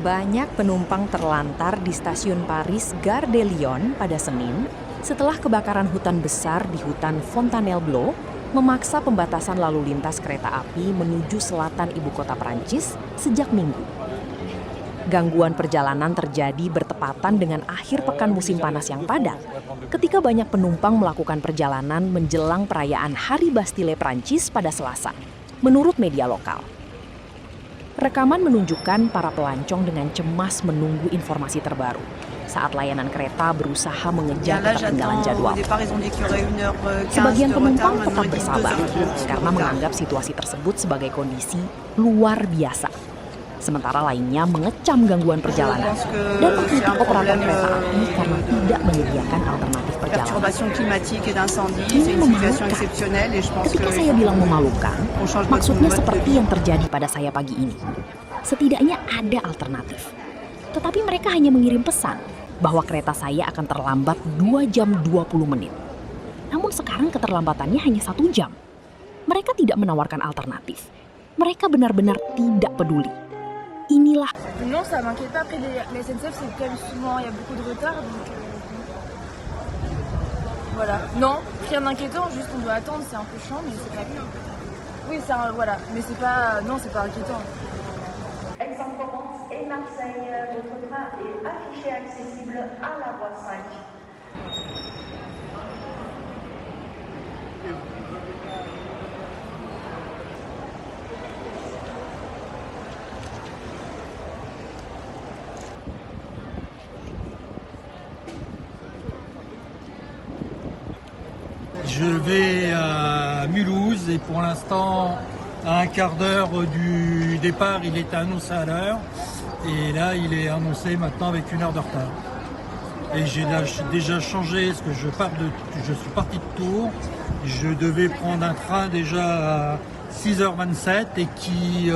Banyak penumpang terlantar di stasiun Paris Gare de Lyon pada Senin setelah kebakaran hutan besar di hutan Fontainebleau memaksa pembatasan lalu lintas kereta api menuju selatan ibu kota Prancis sejak Minggu. Gangguan perjalanan terjadi bertepatan dengan akhir pekan musim panas yang padat, ketika banyak penumpang melakukan perjalanan menjelang perayaan Hari Bastille Prancis pada Selasa, menurut media lokal. Rekaman menunjukkan para pelancong dengan cemas menunggu informasi terbaru saat layanan kereta berusaha mengejar ketertinggalan jadwal. Sebagian penumpang tetap bersabar karena menganggap situasi tersebut sebagai kondisi luar biasa. Sementara lainnya mengecam gangguan perjalanan dan mengkritik operator kereta api karena tidak menyediakan alternatif perjalanan. Ini memalukan. Ketika saya bilang memalukan, maksudnya seperti yang terjadi pada saya pagi ini. Setidaknya ada alternatif. Tetapi mereka hanya mengirim pesan bahwa kereta saya akan terlambat 2 jam 20 menit. Namun sekarang keterlambatannya hanya 1 jam. Mereka tidak menawarkan alternatif. Mereka benar-benar tidak peduli. Inilah. Non, ça m'inquiète pas. Après, les SNCF, c'est quand même souvent, il y a beaucoup de retard. Donc, voilà. Non, rien d'inquiétant, juste on doit attendre, c'est un peu chiant, mais c'est pas grave. Oui, ça, voilà. Mais c'est pas, non, c'est pas inquiétant. Aix-en-Provence et Marseille, votre train est affiché accessible à la voie 5. Je vais à Mulhouse et pour l'instant, à un quart d'heure du départ, il était annoncé à l'heure. Et là, il est annoncé maintenant avec 1 heure de retard. Et j'ai déjà changé, parce que je suis parti de Tours. Je devais prendre un train déjà à 6h27 et qui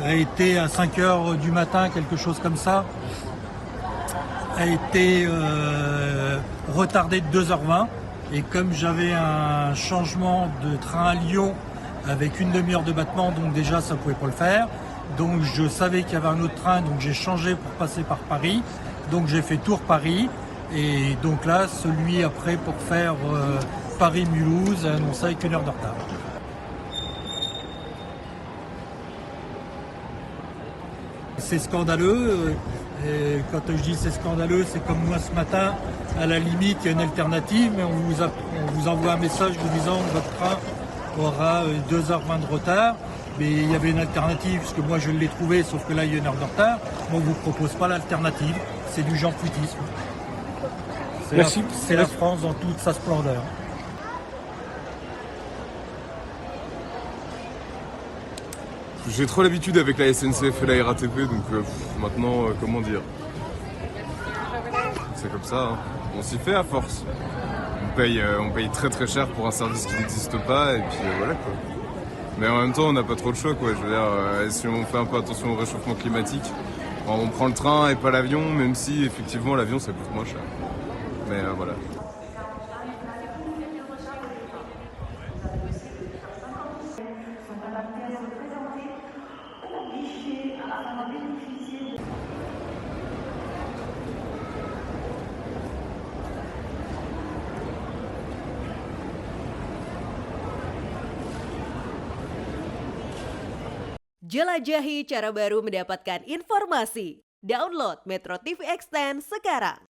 a été à 5h du matin, quelque chose comme ça. A été retardé de 2h20. Et comme j'avais un changement de train à Lyon avec 1 demi-heure de battement, donc déjà ça ne pouvait pas le faire. Donc je savais qu'il y avait un autre train, donc j'ai changé pour passer par Paris. Donc j'ai fait Tours-Paris. Et donc là, celui après pour faire Paris-Mulhouse, annoncé avec 1 heure de retard. C'est scandaleux. Et quand je dis c'est scandaleux, c'est comme moi ce matin, à la limite il y a une alternative, mais on vous envoie un message vous disant que votre train aura 2h20 de retard. Mais il y avait une alternative, parce que moi je l'ai trouvé, sauf que là il y a 1 heure de retard. Mais on ne vous propose pas l'alternative, c'est du jean-foutisme. C'est la France dans toute sa splendeur. J'ai trop l'habitude avec la SNCF et la RATP, donc maintenant, comment dire, c'est comme ça, hein. On s'y fait à force. On paye très très cher pour un service qui n'existe pas, et puis voilà quoi. Mais en même temps, on n'a pas trop le choix quoi. Je veux dire, si on fait un peu attention au réchauffement climatique, on prend le train et pas l'avion, même si effectivement l'avion ça coûte moins cher. Mais voilà. Jelajahi cara baru mendapatkan informasi. Download Metro TV Extend sekarang.